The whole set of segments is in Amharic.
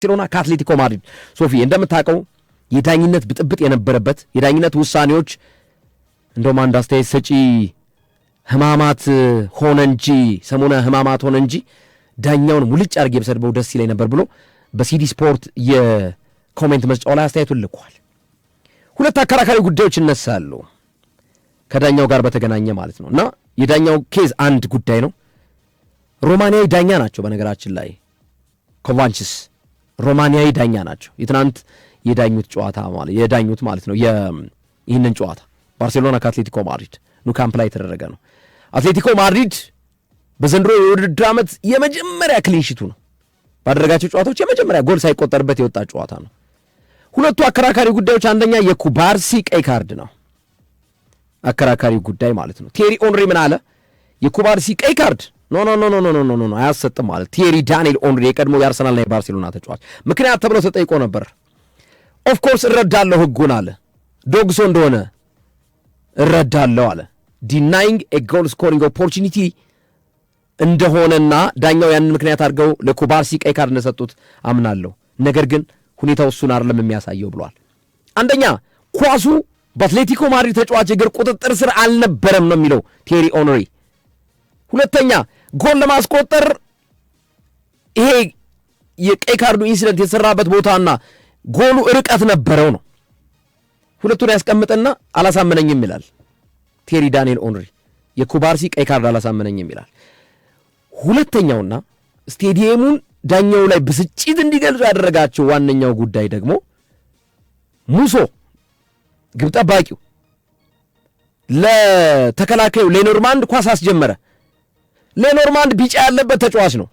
ባርሴሎና ከአትሌቲኮ ማድሪድ ሶፊ እንደምታውቀው የዳኝነት ብጥብጥ የነበረበት የዳኝነት ውሳኔዎች እንደውም አንድ አስተያየት ሰጪ ህማማት ሆነ እንጂ ሰሞነ ህማማት ሆነ እንጂ ዳኛውን ሙልጭ አድርጌ በሰድበው ደስ ይለኝ ነበር ብሎ በሲዲ ስፖርት የኮሜንት መስጫው ላይ አስተያየቱን ልኳል። ሁለት አከራካሪ ጉዳዮች ይነሳሉ ከዳኛው ጋር በተገናኘ ማለት ነው። እና የዳኛው ኬዝ አንድ ጉዳይ ነው። ሮማኒያዊ ዳኛ ናቸው። በነገራችን ላይ ኮቫንችስ ሮማኒያዊ ዳኛ ናቸው። የትናንት የዳኙት ማለት ነው ይህንን ጨዋታ ባርሴሎና ከአትሌቲኮ ማድሪድ ኑ ካምፕ ላይ የተደረገ ነው። አትሌቲኮ ማድሪድ በዘንድሮ የውድድር ዓመት የመጀመሪያ ክሊንሺቱ ነው። ባደረጋቸው ጨዋታዎች የመጀመሪያ ጎል ሳይቆጠርበት የወጣ ጨዋታ ነው። ሁለቱ አከራካሪ ጉዳዮች አንደኛ የኩባርሲ ቀይ ካርድ ነው። አከራካሪ ጉዳይ ማለት ነው። ቴሪ ኦንሪ ምን አለ? የኩባርሲ ቀይ ካርድ ኖ አያሰጥም ማለት ቴሪ ዳንኤል ኦንሪ የቀድሞ የአርሰናልና የባርሴሎና ተጫዋች ምክንያት ተብሎ ተጠይቆ ነበር። ኦፍኮርስ እረዳለሁ ህጉን አለ። ዶግሶ እንደሆነ እረዳለሁ አለ። ዲናይንግ ኤ ጎል ስኮሪንግ ኦፖርቹኒቲ እንደሆነና ዳኛው ያንን ምክንያት አድርገው ለኩባርሲ ቀይ ካርድ እንደሰጡት አምናለሁ። ነገር ግን ሁኔታው እሱን አይደለም የሚያሳየው ብሏል። አንደኛ ኳሱ በአትሌቲኮ ማድሪድ ተጫዋች እግር ቁጥጥር ስር አልነበረም ነው የሚለው ቴሪ ኦንሪ። ሁለተኛ ጎል ለማስቆጠር ይሄ የቀይ ካርዱ ኢንሲደንት የተሰራበት ቦታና ጎሉ ርቀት ነበረው ነው። ሁለቱን ያስቀምጥና አላሳመነኝም ይላል ቴሪ ዳንኤል ኦንሪ። የኩባርሲ ቀይ ካርድ አላሳመነኝም ይላል። ሁለተኛውና ስቴዲየሙን ዳኛው ላይ ብስጭት እንዲገልጹ ያደረጋቸው ዋነኛው ጉዳይ ደግሞ ሙሶ ግብ ጠባቂው ለተከላካዩ ሌኖርማንድ ኳስ አስጀመረ። ሌኖርማንድ ቢጫ ያለበት ተጫዋች ነው።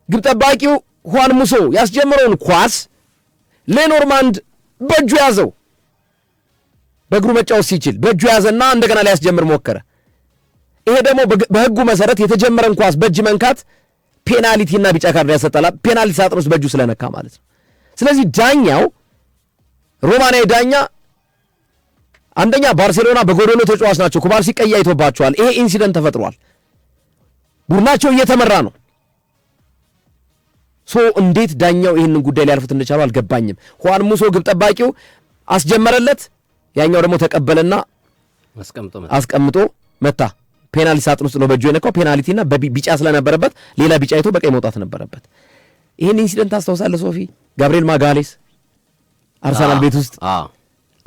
ግብ ጠባቂው ሁዋን ሙሶ ያስጀመረውን ኳስ ሌኖርማንድ በእጁ ያዘው። በእግሩ መጫወት ሲችል በእጁ ያዘና እንደገና ሊያስጀምር ሞከረ። ይሄ ደግሞ በህጉ መሰረት የተጀመረን ኳስ በእጅ መንካት ፔናልቲና ቢጫ ካርድ ያሰጣል። ፔናልቲ ሳጥን ውስጥ በእጁ ስለነካ ማለት ነው። ስለዚህ ዳኛው ሮማኒያዊ ዳኛ አንደኛ ባርሴሎና በጎዶሎ ተጫዋች ናቸው። ኩባርሲ ቀይ አይቶባቸዋል። ይሄ ኢንሲደንት ተፈጥሯል። ቡድናቸው እየተመራ ነው። እንዴት ዳኛው ይህንን ጉዳይ ሊያልፉት እንደቻሉ አልገባኝም። ሁዋን ሙሶ ግብ ጠባቂው አስጀመረለት፣ ያኛው ደግሞ ተቀበለና አስቀምጦ መታ። ፔናልቲ ሳጥን ውስጥ ነው በእጁ የነካው። ፔናልቲና ቢጫ ስለነበረበት ሌላ ቢጫ አይቶ በቀይ መውጣት ነበረበት። ይህን ኢንሲደንት ታስታውሳለህ ሶፊ? ጋብሪኤል ማጋሌስ አርሰናል ቤት ውስጥ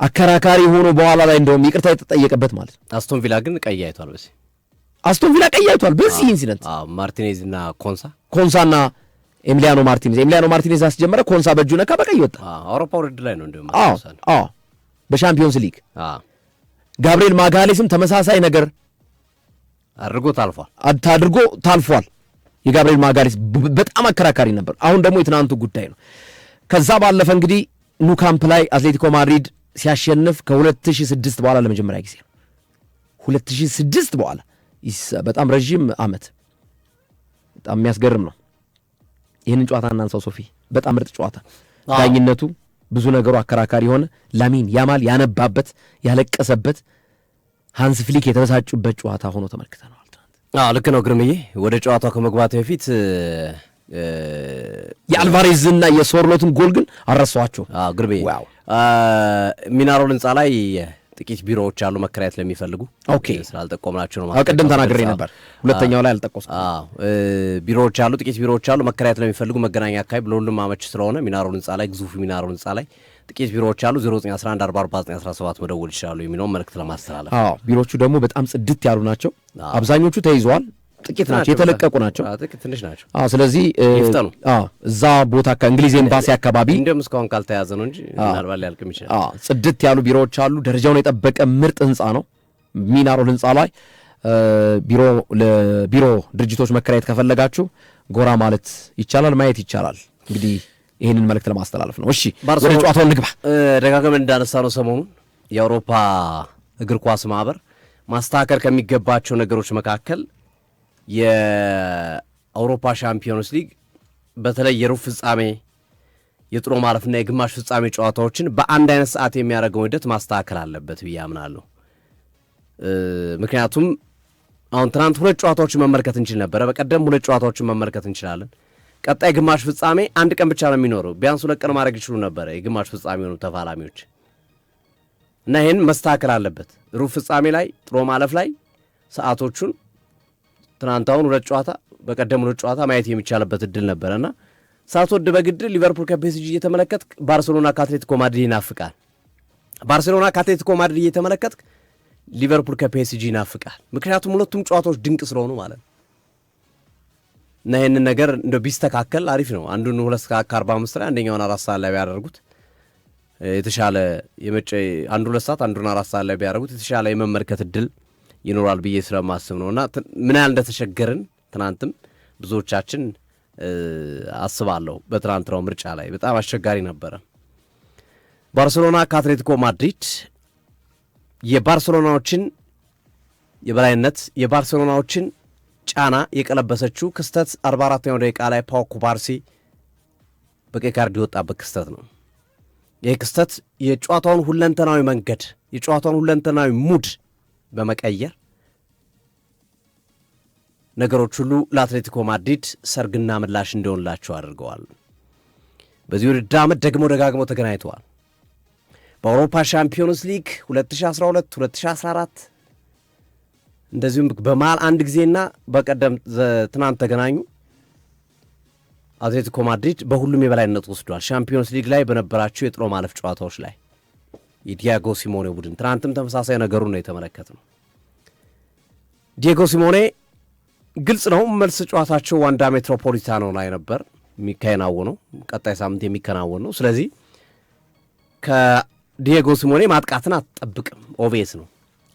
አከራካሪ ሆኖ በኋላ ላይ እንደውም ይቅርታ የተጠየቀበት ማለት ነው። አስቶን ቪላ ግን ቀይ አይቷል። በዚህ ኢንሲደንት ማርቲኔዝ እና ኮንሳና ኤሚሊያኖ ማርቲኔዝ አስጀመረ። ኮንሳ በእጁ ነካ፣ በቀይ ወጣ። አውሮፓ ውድድር ላይ ነው እንደውም በሻምፒዮንስ ሊግ። ጋብሪኤል ማጋሌስም ተመሳሳይ ነገር አድርጎ ታልፏል። የጋብሪኤል ማጋሌስ በጣም አከራካሪ ነበር። አሁን ደግሞ የትናንቱ ጉዳይ ነው። ከዛ ባለፈ እንግዲህ ኑ ካምፕ ላይ አትሌቲኮ ማድሪድ ሲያሸንፍ ከ2006 በኋላ ለመጀመሪያ ጊዜ ነው። 2006 በኋላ በጣም ረዥም ዓመት፣ በጣም የሚያስገርም ነው። ይህንን ጨዋታ እናንሳው ሶፊ። በጣም ምርጥ ጨዋታ፣ ዳኝነቱ ብዙ ነገሩ አከራካሪ ሆነ። ላሚን ያማል ያነባበት ያለቀሰበት፣ ሃንስ ፍሊክ የተበሳጩበት ጨዋታ ሆኖ ተመልክተናል። ልክ ነው ግርምዬ። ወደ ጨዋታው ከመግባት በፊት የአልቫሬዝና የሶርሎትን ጎል ግን አረሷቸው ግርምዬ። ሚናሮል ህንፃ ላይ ጥቂት ቢሮዎች አሉ መከራየት ለሚፈልጉ። ስላልጠቆምናቸው ነው ቅድም ተናግሬ ነበር። ሁለተኛው ላይ አልጠቆስኩም። ቢሮዎች አሉ፣ ጥቂት ቢሮዎች አሉ መከራየት ለሚፈልጉ። መገናኛ አካባቢ ለሁሉም አመች ስለሆነ ሚናሮል ህንፃ ላይ፣ ግዙፉ ሚናሮል ህንፃ ላይ ጥቂት ቢሮዎች አሉ። 0911444917 መደወል ይችላሉ የሚለውን መልእክት ለማስተላለፍ። ቢሮዎቹ ደግሞ በጣም ጽድት ያሉ ናቸው። አብዛኞቹ ተይዘዋል፣ ጥቂት ናቸው፣ የተለቀቁ ናቸው፣ ትንሽ ናቸው። ስለዚህ ይፍጠኑ። እዛ ቦታ ከእንግሊዝ ኤምባሲ አካባቢ እንደውም እስካሁን ካልተያዘ ነው እንጂ ምናልባት ሊያልቅም ይችላል። ጽድት ያሉ ቢሮዎች አሉ። ደረጃውን የጠበቀ ምርጥ ህንፃ ነው። ሚናሮል ህንፃ ላይ ለቢሮ ድርጅቶች መከራየት ከፈለጋችሁ ጎራ ማለት ይቻላል፣ ማየት ይቻላል። እንግዲህ ይህንን መልእክት ለማስተላለፍ ነው። እሺ ወደ ጨዋታው እንግባ። ደጋግመን እንዳነሳ ነው ሰሞኑን የአውሮፓ እግር ኳስ ማህበር ማስተካከል ከሚገባቸው ነገሮች መካከል የአውሮፓ ሻምፒዮንስ ሊግ በተለይ የሩብ ፍጻሜ፣ የጥሎ ማለፍና የግማሽ ፍጻሜ ጨዋታዎችን በአንድ አይነት ሰዓት የሚያደርገው ሂደት ማስተካከል አለበት ብዬ አምናለሁ። ምክንያቱም አሁን ትናንት 2 ጨዋታዎችን መመልከት እንችል ነበረ፣ በቀደም 2 ጨዋታዎችን መመልከት እንችላለን። ቀጣይ ግማሽ ፍጻሜ አንድ ቀን ብቻ ነው የሚኖረው። ቢያንስ 2 ቀን ማድረግ ይችሉ ነበር የግማሽ ፍጻሜ የሆኑ ተፋላሚዎች እና ይህን መስተካከል አለበት። ሩብ ፍጻሜ ላይ ጥሎ ማለፍ ላይ ሰዓቶቹን ትናንታውን 2 ጨዋታ በቀደም 2 ጨዋታ ማየት የሚቻልበት እድል ነበረና ሳትወድ በግድ ሊቨርፑል ከፒኤስጂ እየተመለከትክ ባርሴሎና ከአትሌቲኮ ማድሪድ ይናፍቃል። ባርሴሎና ከአትሌቲኮ ማድሪድ እየተመለከትክ ሊቨርፑል ከፒኤስጂ ይናፍቃል። ምክንያቱም ሁለቱም ጨዋታዎች ድንቅ ስለሆኑ ማለት ነው እና ይህንን ነገር እንደ ቢስተካከል አሪፍ ነው። አንዱን 2:45 ላይ አንደኛውን 4 ሰዓት ላይ ቢያደርጉት የተሻለ አንዱ 2 ሰዓት አንዱን 4 ሰዓት ላይ ቢያደርጉት የተሻለ የመመልከት እድል ይኖራል ብዬ ስለማስብ ነውና ምን ያህል እንደተቸገርን ትናንትም ብዙዎቻችን አስባለሁ። በትናንትናው ምርጫ ላይ በጣም አስቸጋሪ ነበረ። ባርሴሎና ከአትሌቲኮ ማድሪድ የባርሴሎናዎችን የበላይነት የባርሴሎናዎችን ጫና የቀለበሰችው ክስተት 44ኛው ደቂቃ ላይ ፓው ኩባርሲ በቀይ ካርድ የወጣበት ክስተት ነው። ይህ ክስተት የጨዋታውን ሁለንተናዊ መንገድ የጨዋታውን ሁለንተናዊ ሙድ በመቀየር ነገሮች ሁሉ ለአትሌቲኮ ማድሪድ ሰርግና ምላሽ እንዲሆንላቸው አድርገዋል። በዚህ ውድድር ዓመት ደግሞ ደጋግመው ተገናኝተዋል። በአውሮፓ ሻምፒዮንስ ሊግ 2012 2014 እንደዚሁም በመሃል አንድ ጊዜና በቀደም ትናንት ተገናኙ። አትሌቲኮ ማድሪድ በሁሉም የበላይነት ወስዷል። ሻምፒዮንስ ሊግ ላይ በነበራቸው የጥሎ ማለፍ ጨዋታዎች ላይ የዲያጎ ሲሞኔ ቡድን ትናንትም ተመሳሳይ ነገሩን ነው የተመለከትነው። ዲያጎ ሲሞኔ ግልጽ ነው መልስ ጨዋታቸው ዋንዳ ሜትሮፖሊታኖ ላይ ነበር የሚከናወነው፣ ቀጣይ ሳምንት የሚከናወን ነው። ስለዚህ ከዲያጎ ሲሞኔ ማጥቃትን አትጠብቅም፣ ኦቬስ ነው።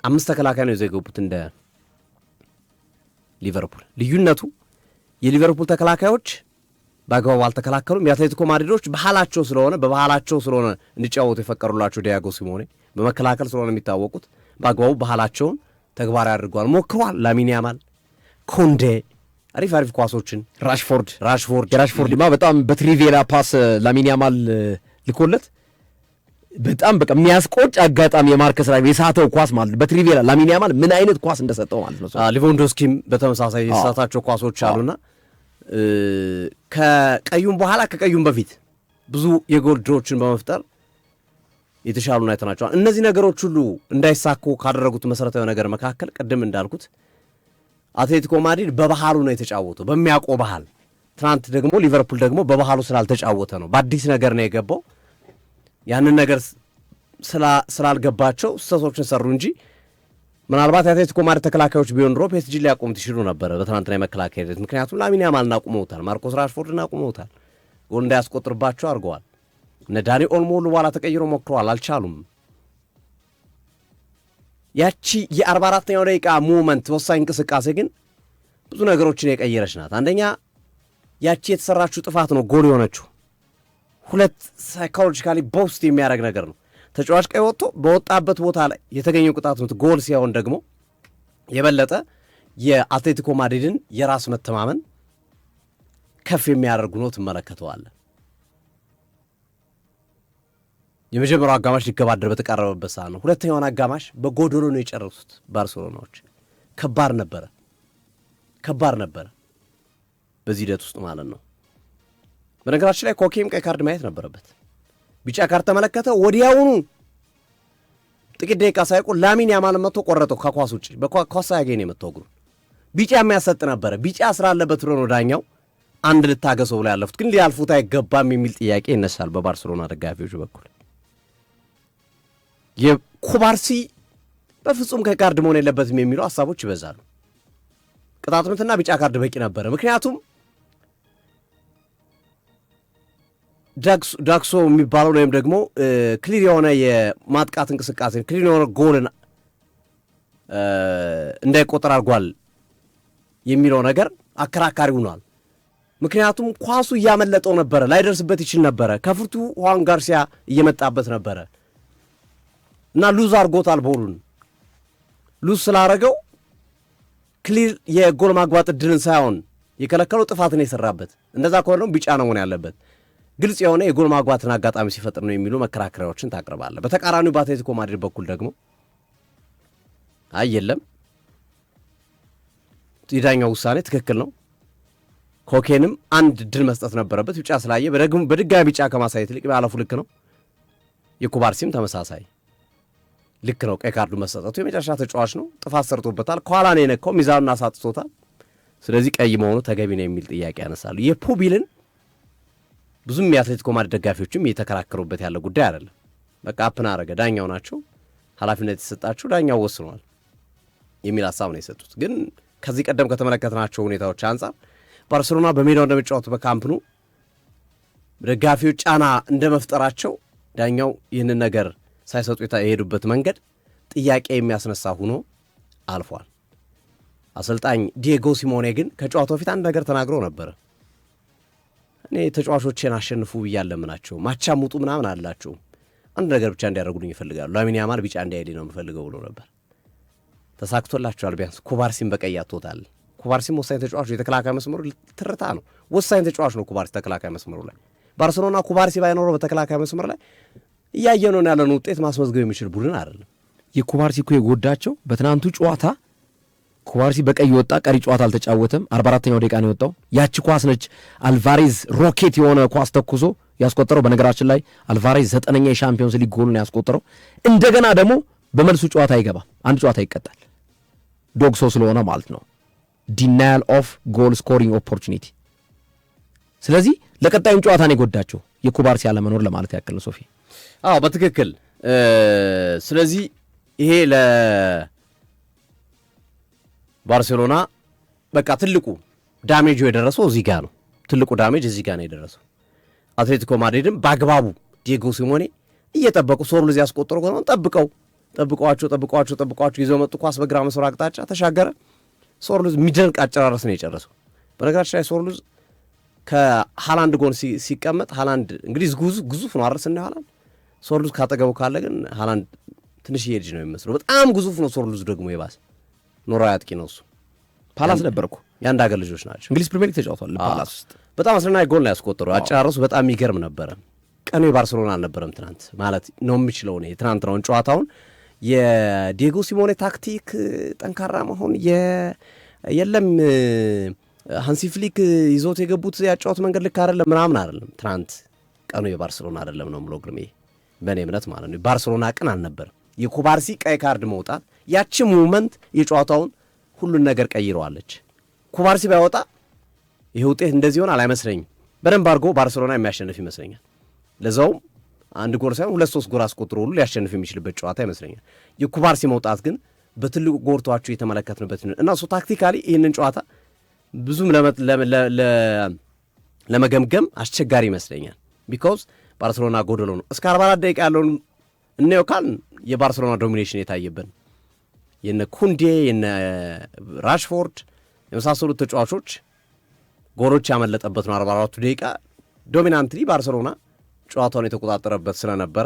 5 ተከላካይ ነው ይዘው የገቡት እንደ ሊቨርፑል። ልዩነቱ የሊቨርፑል ተከላካዮች በአግባቡ አልተከላከሉም። የአትሌቲኮ ማድሪዶች በባህላቸው ስለሆነ እንዲጫወቱ የፈቀሩላቸው ዲያጎ ሲሞኔ በመከላከል ስለሆነ የሚታወቁት በአግባቡ ባህላቸውን ተግባራዊ አድርገዋል፣ ሞክረዋል። ላሚን ያማል፣ ኮንዴ አሪፍ ኳሶችን ራሽፎርድ በጣም በትሪቬላ ፓስ ላሚን ያማል ልኮለት በጣም በቃ የሚያስቆጭ አጋጣሚ የማርከስ ላይ የሳተው ኳስ ማለት በትሪቬላ ላሚን ያማል ምን አይነት ኳስ እንደሰጠው ማለት ነው። ሊቫንዶስኪም በተመሳሳይ የሳታቸው ኳሶች አሉና ከቀዩም በኋላ ከቀዩም በፊት ብዙ የጎል ድሮችን በመፍጠር የተሻሉና አይተናቸዋል። እነዚህ ነገሮች ሁሉ እንዳይሳኩ ካደረጉት መሰረታዊ ነገር መካከል ቅድም እንዳልኩት አትሌቲኮ ማድሪድ በባህሉ ነው የተጫወተው፣ በሚያውቀው ባህል። ትናንት ደግሞ ሊቨርፑል ደግሞ በባህሉ ስላልተጫወተ ነው፣ በአዲስ ነገር ነው የገባው። ያንን ነገር ስላልገባቸው ስህተቶችን ሰሩ እንጂ ምናልባት የአትሌቲኮ ማድሪድ ተከላካዮች ቢሆን ኖሮ ፒኤስጂ ሊያቆሙት ይችሉ ነበረ በትናንትና የመከላከያ ሂደት። ምክንያቱም ላሚን ያማልን አቁመውታል፣ ማርኮስ ራሽፎርድን አቁመውታል፣ ጎል እንዳያስቆጥርባቸው አድርገዋል። እነ ዳኒ ኦልሞ ሁሉ በኋላ ተቀይሮ ሞክረዋል፣ አልቻሉም። ያቺ የ44ኛው ደቂቃ ሙመንት ወሳኝ እንቅስቃሴ ግን ብዙ ነገሮችን የቀየረች ናት። አንደኛ ያቺ የተሰራችው ጥፋት ነው ጎል የሆነችው። ሁለት ሳይኮሎጂካሊ ቦስት የሚያደርግ ነገር ነው። ተጫዋች ቀይ ወጥቶ በወጣበት ቦታ ላይ የተገኘው ቅጣት ምት ጎል ሲሆን ደግሞ የበለጠ የአትሌቲኮ ማድሪድን የራስ መተማመን ከፍ የሚያደርጉ ነው ትመለከተዋለን። የመጀመሪያው አጋማሽ ሊገባደር በተቃረበበት ሰዓት ነው። ሁለተኛውን አጋማሽ በጎዶሎ ነው የጨረሱት ባርሴሎናዎች። ከባድ ነበረ በዚህ ሂደት ውስጥ ማለት ነው። በነገራችን ላይ ኮኬም ቀይ ካርድ ማየት ነበረበት። ቢጫ ካርድ ተመለከተ። ወዲያውኑ ጥቂት ደቂቃ ሳይቆይ ላሚን ያማል መጥቶ ቆረጠው። ከኳስ ውጭ በኳስ ያገኘ የመጣው እግሩ ቢጫ የሚያሰጥ ነበረ። ቢጫ ስላለበት ብሎ ነው ዳኛው አንድ ልታገሰው ብሎ ያለፉት። ግን ሊያልፉት አይገባም የሚል ጥያቄ ይነሳል በባርሴሎና ደጋፊዎች በኩል። የኩባርሲ በፍጹም ቀይ ካርድ መሆን የለበትም የሚሉ ሀሳቦች ይበዛሉ። ቅጣት ምትና ቢጫ ካርድ በቂ ነበረ። ምክንያቱም ዳክሶ የሚባለው ወይም ደግሞ ክሊር የሆነ የማጥቃት እንቅስቃሴ ክሊር የሆነ ጎልን እንዳይቆጠር አድርጓል የሚለው ነገር አከራካሪ ሆኗል። ምክንያቱም ኳሱ እያመለጠው ነበረ፣ ላይደርስበት ይችል ነበረ። ከፍርቱ ሁዋን ጋርሲያ እየመጣበት ነበረ እና ሉዝ አድርጎታል። ቦሉን ሉዝ ስላደረገው ክሊር የጎል ማግባት እድልን ሳይሆን የከለከለው ጥፋትን የሰራበት። እንደዛ ከሆነ ደግሞ ቢጫ ነው መሆን ያለበት። ግልጽ የሆነ የጎል ማግባትን አጋጣሚ ሲፈጥር ነው የሚሉ መከራከሪያዎችን ታቀርባለ። በተቃራኒው በአትሌቲኮ ማድሪድ በኩል ደግሞ የለም የዳኛው ውሳኔ ትክክል ነው፣ ኮኬንም አንድ ድል መስጠት ነበረበት። ቢጫ ስላየ በድጋሚ ቢጫ ከማሳየት ይልቅ ማለፉ ልክ ነው። የኩባርሲም ተመሳሳይ ልክ ነው። ቀይ ካርዱ መሰጠቱ የመጨረሻ ተጫዋች ነው። ጥፋት ሰርቶበታል። ከኋላ ነው የነካው፣ ሚዛኑን አሳጥቶታል። ስለዚህ ቀይ መሆኑ ተገቢ ነው የሚል ጥያቄ ያነሳሉ። የፑቢልን ብዙም የአትሌቲኮ ማድሪድ ደጋፊዎችም እየተከራከሩበት ያለ ጉዳይ አይደለም። በቃ አፕና አረገ፣ ዳኛው ናቸው ኃላፊነት የተሰጣቸው፣ ዳኛው ወስኗል የሚል ሀሳብ ነው የሰጡት። ግን ከዚህ ቀደም ከተመለከትናቸው ሁኔታዎች አንጻር ባርሴሎና በሜዳው እንደሚጫወቱ በካምፕኑ ደጋፊዎች ጫና እንደመፍጠራቸው ዳኛው ይህንን ነገር ሳይሰጡ የሄዱበት መንገድ ጥያቄ የሚያስነሳ ሆኖ አልፏል። አሰልጣኝ ዲየጎ ሲሞኔ ግን ከጨዋታው ፊት አንድ ነገር ተናግሮ ነበረ። እኔ ተጫዋቾቼን አሸንፉ ብያለምናቸው ማቻሙጡ ምናምን አላቸው፣ አንድ ነገር ብቻ እንዲያደርጉልኝ ይፈልጋሉ፣ ላሚን ያማል ቢጫ እንዲያይልኝ ነው የምፈልገው ብሎ ነበር። ተሳክቶላቸዋል። ቢያንስ ኩባርሲን በቀይ አጥቶታል። ኩባርሲም ወሳኝ ተጫዋች ነው። የተከላካይ መስመሩ ትርታ ነው፣ ወሳኝ ተጫዋች ነው ኩባርሲ ተከላካይ መስመሩ ላይ። ባርሴሎና ኩባርሲ ባይኖረው በተከላካይ መስመር ላይ እያየነው ያለውን ውጤት ማስመዝገብ የሚችል ቡድን አይደለም። የኩባርሲ እኮ የጎዳቸው በትናንቱ ጨዋታ ኩባርሲ በቀይ ወጣ፣ ቀሪ ጨዋታ አልተጫወተም። 44ኛው ደቂቃ ነው የወጣው። ያቺ ኳስ ነች አልቫሬዝ ሮኬት የሆነ ኳስ ተኩሶ ያስቆጠረው። በነገራችን ላይ አልቫሬዝ 9ኛ የሻምፒዮንስ ሊግ ጎሉን ያስቆጠረው። እንደገና ደግሞ በመልሱ ጨዋታ አይገባም፣ አንድ ጨዋታ ይቀጣል፣ ዶግሶ ስለሆነ ማለት ነው። ዲናያል ኦፍ ጎል ስኮሪንግ ኦፖርቹኒቲ። ስለዚህ ለቀጣዩም ጨዋታ ነው የጎዳቸው የኩባርሲ አለመኖር ለማለት ያክል ነው። ሶፊ አዎ በትክክል ስለዚህ ይሄ ለባርሴሎና በቃ ትልቁ ዳሜጁ የደረሰው እዚህ ጋር ነው። ትልቁ ዳሜጅ እዚህ ጋር ነው የደረሰው። አትሌቲኮ ማድሪድም በአግባቡ ዲየጎ ሲሞኔ እየጠበቁ ሶርሉዝ ያስቆጠሩ ከሆነ ጠብቀዋቸው ይዘው መጡ። ኳስ በግራ መስመር አቅጣጫ ተሻገረ። ሶርሉዝ የሚደንቅ አጨራረስ ነው የጨረሰው። በነገራችን ላይ ሶርሉዝ ከሃላንድ ጎን ሲቀመጥ ሃላንድ እንግዲህ ግዙፍ ነው አረስ እና ሃላንድ ሶርሉዝ ካጠገቡ ካለ ግን ሃላንድ ትንሽዬ ልጅ ነው የሚመስለው። በጣም ግዙፍ ነው ሶርሉዝ ደግሞ የባሰ ኖራዊ አጥቂ ነው እሱ። ፓላስ ነበርኩ የአንድ ሀገር ልጆች ናቸው። እንግሊዝ ፕሪሚየር ሊግ ተጫውቷል ፓላስ ውስጥ። በጣም አስደናቂ ጎል ነው ያስቆጠረው። አጨራረሱ በጣም የሚገርም ነበረ። ቀኑ የባርሴሎና አልነበረም ትናንት ማለት ነው የሚችለው ነው። የትናንትናውን ጨዋታውን የዲየጎ ሲሞኔ ታክቲክ ጠንካራ መሆን የለም ሃንሲ ፍሊክ ይዞት የገቡት ያጫወት መንገድ ልክ አይደለም ምናምን አይደለም። ትናንት ቀኑ የባርሴሎና አይደለም ነው የምለው ግርሜ፣ በእኔ እምነት ማለት ነው። ባርሴሎና ቀን አልነበረም። የኩባርሲ ቀይ ካርድ መውጣት ያቺ ሙመንት የጨዋታውን ሁሉን ነገር ቀይረዋለች። ኩባርሲ ባይወጣ ይህ ውጤት እንደዚህ ሆናል አይመስለኝም። በደንብ አድርጎ ባርሴሎና የሚያሸንፍ ይመስለኛል። ለዛውም አንድ ጎል ሳይሆን 2-3 ጎል አስቆጥሮ ሁሉ ሊያሸንፍ የሚችልበት ጨዋታ ይመስለኛል። የኩባርሲ መውጣት ግን በትልቁ ጎርቷቸው የተመለከትንበት እና እሱ ታክቲካሊ ይህንን ጨዋታ ብዙም ለመገምገም አስቸጋሪ ይመስለኛል። ቢካውዝ ባርሴሎና ጎደሎ ነው። እስከ 44 ደቂቃ ያለውን እናየው ካልን የባርሴሎና ዶሚኔሽን የታየበት የነ ኩንዴ የነ ራሽፎርድ የመሳሰሉት ተጫዋቾች ጎሎች ያመለጠበት ነው። 44 ደቂቃ ዶሚናንትሊ ባርሴሎና ጨዋታውን የተቆጣጠረበት ስለነበረ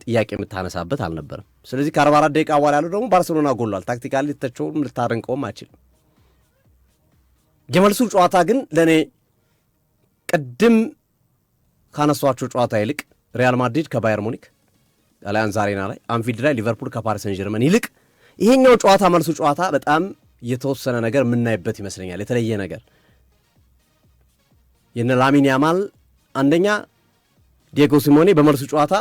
ጥያቄ የምታነሳበት አልነበረም። ስለዚህ ከ44 ደቂቃ በኋላ ያለው ደግሞ ባርሴሎና ጎሏል። ታክቲካሊ ልተቸውም ልታደንቀውም አይችልም። የመልሱ ጨዋታ ግን ለእኔ ቅድም ካነሷቸው ጨዋታ ይልቅ ሪያል ማድሪድ ከባየር ሙኒክ አሊያንዝ አሬና ላይ፣ አንፊልድ ላይ ሊቨርፑል ከፓሪስ ሰን ጀርመን ይልቅ ይሄኛው ጨዋታ መልሱ ጨዋታ በጣም የተወሰነ ነገር የምናይበት ይመስለኛል። የተለየ ነገር የነ ላሚን ያማል አንደኛ ዲየጎ ሲሞኔ በመልሱ ጨዋታ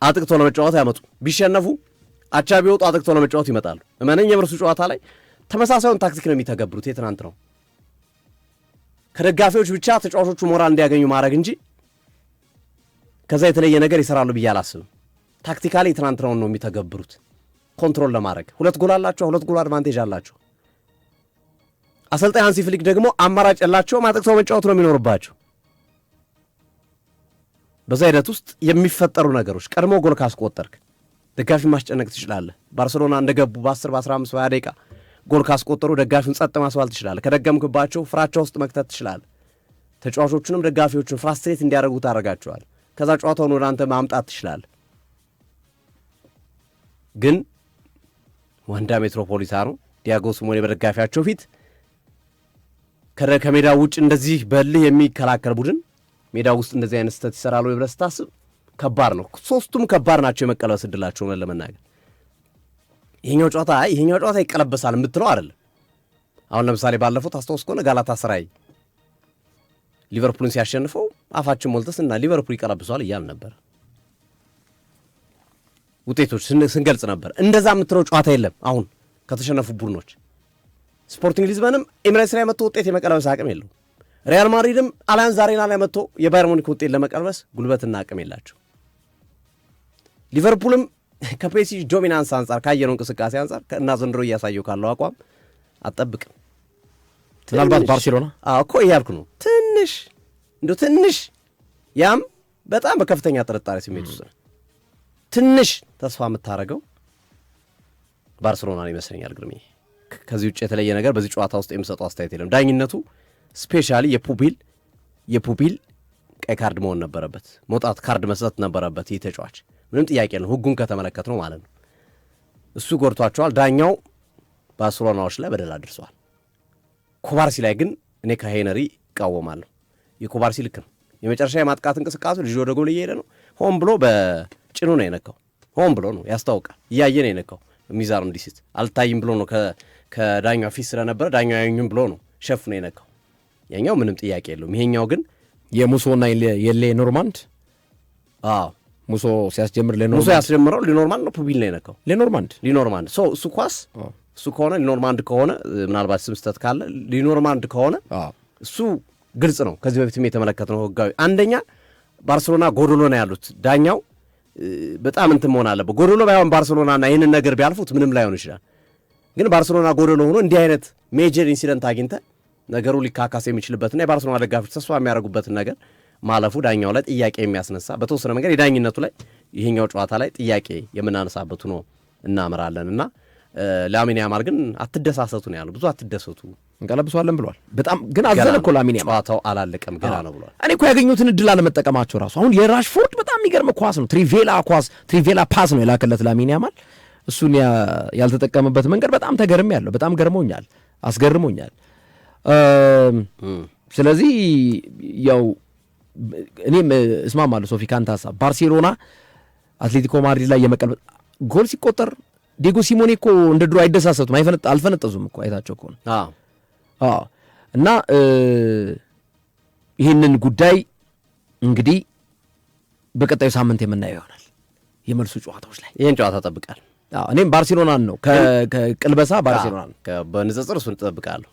አጥቅቶ ለመጫወት ያመጡ ቢሸነፉ አቻ ቢወጡ አጥቅቶ ለመጫወት ይመጣሉ። እመነኝ የመልሱ ጨዋታ ላይ ተመሳሳዩን ታክቲክ ነው የሚተገብሩት። የትናንት ነው ከደጋፊዎች ብቻ ተጫዋቾቹ ሞራል እንዲያገኙ ማድረግ እንጂ ከዛ የተለየ ነገር ይሰራሉ ብዬ አላስብም። ታክቲካሊ የትናንትናውን ነው የሚተገብሩት ኮንትሮል ለማድረግ። 2 ጎል አላቸው፣ 2 ጎል አድቫንቴጅ አላቸው። አሰልጣኝ ሃንሲ ፍሊክ ደግሞ አማራጭ ያላቸውም አጥቅተው መጫወት ነው የሚኖርባቸው። በዛ ሂደት ውስጥ የሚፈጠሩ ነገሮች ቀድሞ ጎል ካስቆጠርክ ደጋፊ ማስጨነቅ ትችላለህ። ባርሴሎና እንደገቡ በ10 በ15 በ20 ደቂቃ ጎል ካስቆጠሩ ደጋፊውን ጸጥ ማስባል ትችላለህ። ከደገምክባቸው ፍራቻ ውስጥ መክተት ትችላለህ። ተጫዋቾቹንም ደጋፊዎቹን ፍራስትሬት እንዲያደርጉ ታደርጋቸዋል። ከዛ ጨዋታውን ወደ አንተ ማምጣት ትችላለህ። ግን ዋንዳ ሜትሮፖሊታኖ ዲያጎ ሲሞኔ በደጋፊያቸው ፊት ከሜዳ ውጭ እንደዚህ በልህ የሚከላከል ቡድን ሜዳ ውስጥ እንደዚህ አይነት ስህተት ይሰራሉ ብለህ ስታስብ ከባድ ነው። ሶስቱም ከባድ ናቸው የመቀለበስ ዕድላቸው ለመናገር። ይሄኛው ጨዋታ ይቀለበሳል የምትለው አይደለም። አሁን ለምሳሌ ባለፈው ታስታውስ ከሆነ ጋላታሳራይ ሊቨርፑልን ሲያሸንፈው አፋችን ሞልተስና ሊቨርፑል ይቀለብሰዋል እያልን ነበር፣ ውጤቶች ስንገልጽ ነበር። እንደዛ የምትለው ጨዋታ የለም አሁን ከተሸነፉ ቡድኖች። ስፖርቲንግ ሊዝበንም ኤምሬትስ ላይ መጥቶ ውጤት የመቀልበስ አቅም የለው። ሪያል ማድሪድም አሊያንዝ አሬና ላይ መጥቶ የባየር ሙኒክ ውጤት ለመቀልበስ ጉልበትና አቅም የላቸው። ሊቨርፑልም ከፔሲ ዶሚናንስ አንጻር ካየነው እንቅስቃሴ አንጻር እና ዘንድሮ እያሳየው ካለው አቋም አጠብቅም። ምናልባት ባርሴሎና እኮ እያልኩ ነው ትንሽ ያም በጣም በከፍተኛ ጥርጣሬ ስሜት ውስጥ ነው። ትንሽ ተስፋ የምታደርገው ባርሴሎና ይመስለኛል። ግርሜ ከዚህ ውጭ የተለየ ነገር በዚህ ጨዋታ ውስጥ የሚሰጠው አስተያየት የለም። ዳኝነቱ ስፔሻሊ የፑፒል ቀይ ካርድ መሆን ነበረበት፣ መውጣት ካርድ መስጠት ነበረበት። ይህ ተጫዋች ምንም ጥያቄ ነው፣ ህጉን ከተመለከት ነው ማለት ነው። እሱ ጎድቷቸዋል። ዳኛው ባርሴሎናዎች ላይ በደል አድርሰዋል። ኮባርሲ ላይ ግን እኔ ከሄነሪ እቃወማለሁ። የኮባርሲ ልክ ነው። የመጨረሻ የማጥቃት እንቅስቃሴ ልጅ ወደ ጎል እየሄደ ነው። ሆን ብሎ በጭኑ ነው የነካው። ሆን ብሎ ነው ያስታውቃል። እያየ ነው የነካው። ሚዛኑ እንዲስት አልታይም ብሎ ነው ከዳኛው ፊት ስለነበረ ዳኛው ያዩኝም ብሎ ነው ሸፍ ነው የነካው። ያኛው ምንም ጥያቄ የለውም። ይሄኛው ግን የሙሶና የሌ ኖርማንድ ሙሶ ሲያስጀምር ሙሶ ያስጀምረው ሊኖርማንድ ነው ፑፒል ነው የነካው። ሊኖርማንድ እሱ ኳስ እሱ ከሆነ ሊኖርማንድ ከሆነ ምናልባት ስም ስህተት ካለ ሊኖርማንድ ከሆነ እሱ ግልጽ ነው። ከዚህ በፊትም የተመለከትነው ህጋዊ አንደኛ ባርሴሎና ጎዶሎ ነው ያሉት። ዳኛው በጣም እንትን መሆን አለበት። ጎዶሎ ባይሆን ባርሴሎናና ይህንን ነገር ቢያልፉት ምንም ላይሆን ይችላል። ግን ባርሴሎና ጎዶሎ ሆኖ እንዲህ አይነት ሜጀር ኢንሲደንት አግኝተ ነገሩ ሊካካስ የሚችልበትና የባርሴሎና ደጋፊዎች ተስፋ የሚያደርጉበትን ነገር ማለፉ ዳኛው ላይ ጥያቄ የሚያስነሳ በተወሰነ መንገድ የዳኝነቱ ላይ ይሄኛው ጨዋታ ላይ ጥያቄ የምናነሳበት ሆኖ እናመራለን እና ላሚን ያማል ግን አትደሳሰቱ ነው ያለው። ብዙ አትደሰቱ እንቀለብሰዋለን ብሏል። በጣም ግን አዘለ እኮ ላሚን ያማል ጨዋታው አላለቀም ገና ነው ብሏል። እኔ እኮ ያገኙትን እድል አለመጠቀማቸው ራሱ አሁን የራሽፎርድ በጣም የሚገርም ኳስ ነው፣ ትሪቬላ ፓስ ነው የላከለት ላሚን ያማል። እሱን ያልተጠቀመበት መንገድ በጣም ተገርሜያለሁ። በጣም ገርሞኛል፣ አስገርሞኛል። ስለዚህ ያው እኔም እስማማለሁ ሶፊ ካንተ ሀሳብ። ባርሴሎና አትሌቲኮ ማድሪድ ላይ የመቀልበጥ ጎል ሲቆጠር ዲየጎ ሲሞኔ እኮ እንደ ድሮ አይደሳሰቱም፣ አልፈነጠዙም እኮ አይታቸው እኮ ነው። እና ይህንን ጉዳይ እንግዲህ በቀጣዩ ሳምንት የምናየው ይሆናል የመልሱ ጨዋታዎች ላይ። ይህን ጨዋታ ጠብቃል። እኔም ባርሴሎናን ነው ከቅልበሳ ባርሴሎናን በንጽጽር እሱን ጠብቃለሁ።